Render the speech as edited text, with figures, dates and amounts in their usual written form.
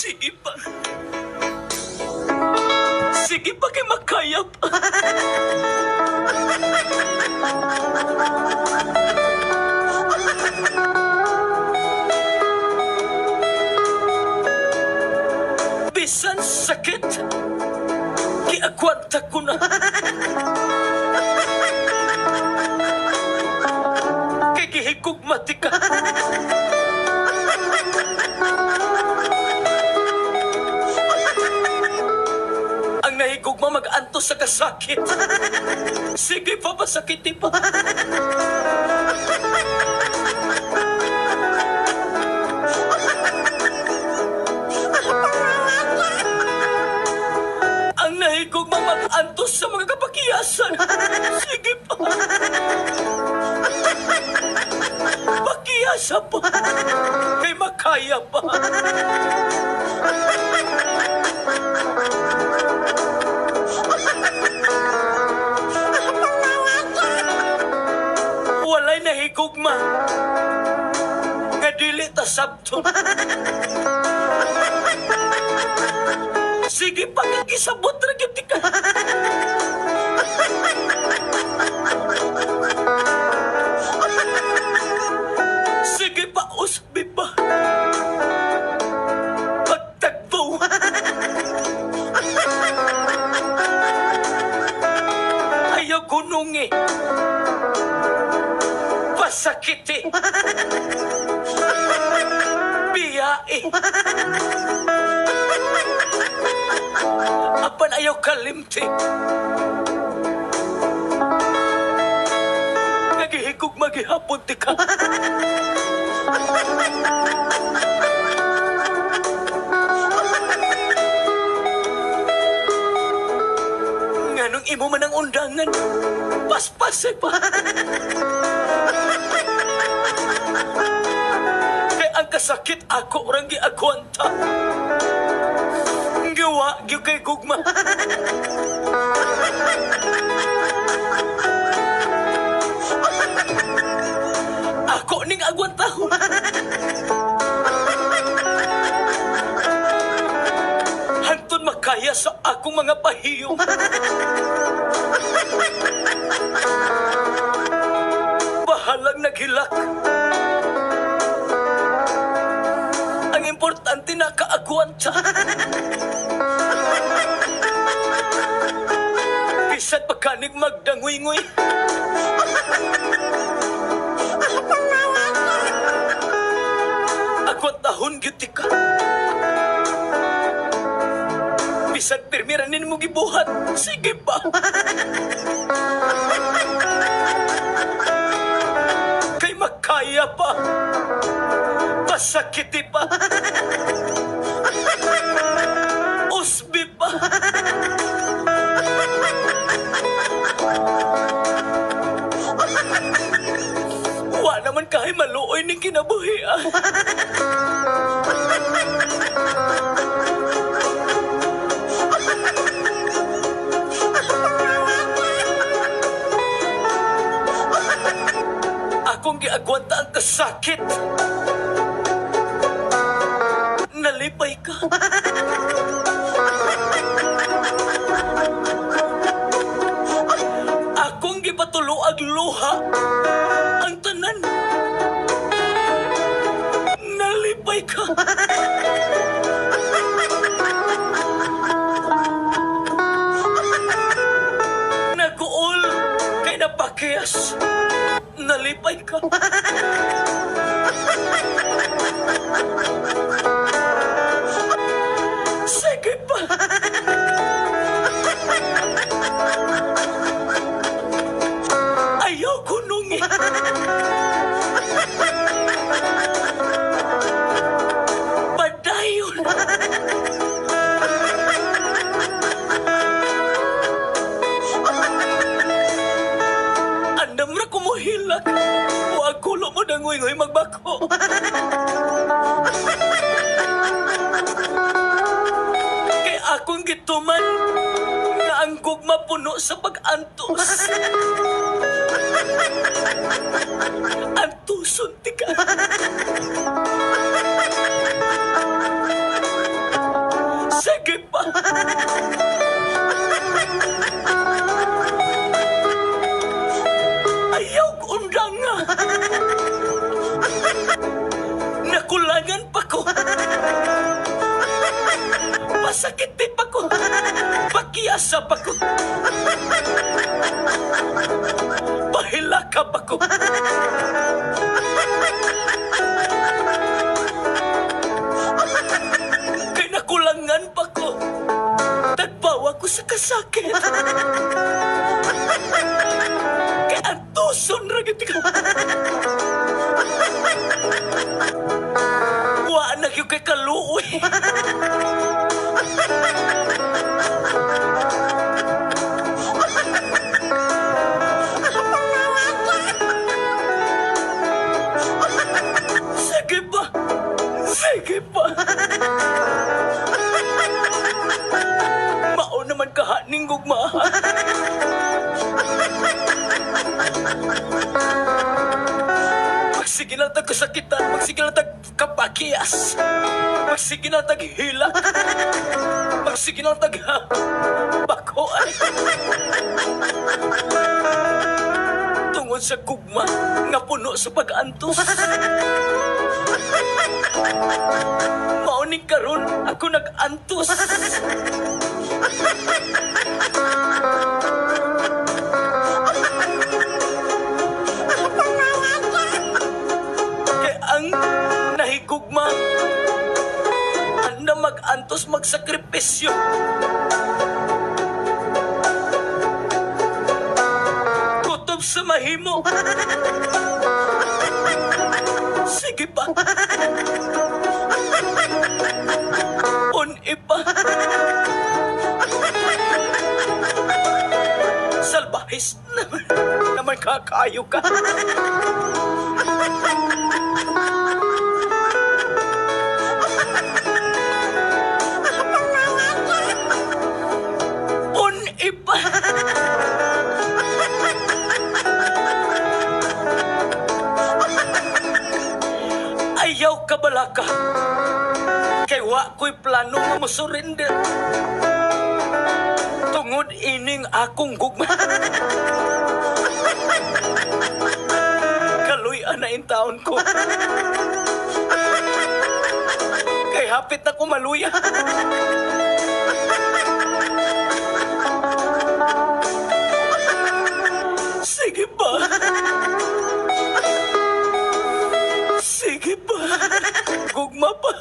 Sige pa. Sige pa kay makaya pa. Bisan sakit, kiakwanta ko na. Kay gihigugmati ka. Ang nahigugma mag-anto sa kasakit. Sige pa, pasakiti pa. Ang nahigugma mag-anto sa mga kapakiyasan. Sige pa. Pakiyasa pa. Kay makaya pa. Walay nahigugma nga dili ta sabton. Sige pa kay gisabot ra gyud ka. Sige pa, usbi pa. Pagtagpo. Ayaw gunungi. Pasakiti. Biyae. Apan ayaw kalimti. Nagihigog magihapon ti ka. Nganong imo man ang undangan, paspasay pa. Kay ang kasakit ako orang giagwanta. Gawa gyud kay gugma. Ako ning agwantahon. Hantod makaya sa akong mga pahiyong. Bahalang naghilak. Ang importante na kaagwanta. Bisan pagkanig magdangoy-ngoy. Agwantahon gyud ti ka. Bisan pirmiran ninmo gibuhat. Sige pa. Kay makaya pa. Pasakiti pa. Usbi pa. Wa naman kahit maluoy ning kinabuhi. Akong giagwanta ang kasakit. Nalipay ka. Akong gipatuloag luha. Ang tanan. Nalipay ka. Naguol kay napakiyas. Nalipay ka. Sige pa. Ayaw gunungi. Padayon. Andam ra kumuhilak. Huwag kulo mo dangoy-ngoy magbako. Kay akong gituman nga ang gugma puno sa pag-antos. Antuson ti ka. pa. Ayaw undang nga. Nakulangan pa ko. Masakit pa ko. Pakiasa pa ko. Pahilaka pa ko. Kay nakulangan pa ko. Tagbawa ko sa kasakit. Kay antuson ragit ka. Wa na yung kay kaluoy. Sige pa. Sige pa. Mao naman kahaning gugma. Magsige lang tag kasakitan, magsige lang tag kapakiyas, magsige lang tag hilak, magsige lang tag bakoan. Tungod sa gugma nga puno sa pag-antos. Mauning karon ako nag-antos. Kaya ang nahigugma anda mag-antos magsakripisyo. Kutob sa mahimo. Sige pa. Ipa. Salbahis naman kakayo ka. Ipa. Ayaw ka balaka. Kay wa ko'y plano nga mo surrender. Tungod ining akong gugma. Kaluy-an na in taon ko. Kay hapit na ko maluya. Sige ba? Sige ba? Gugma pa.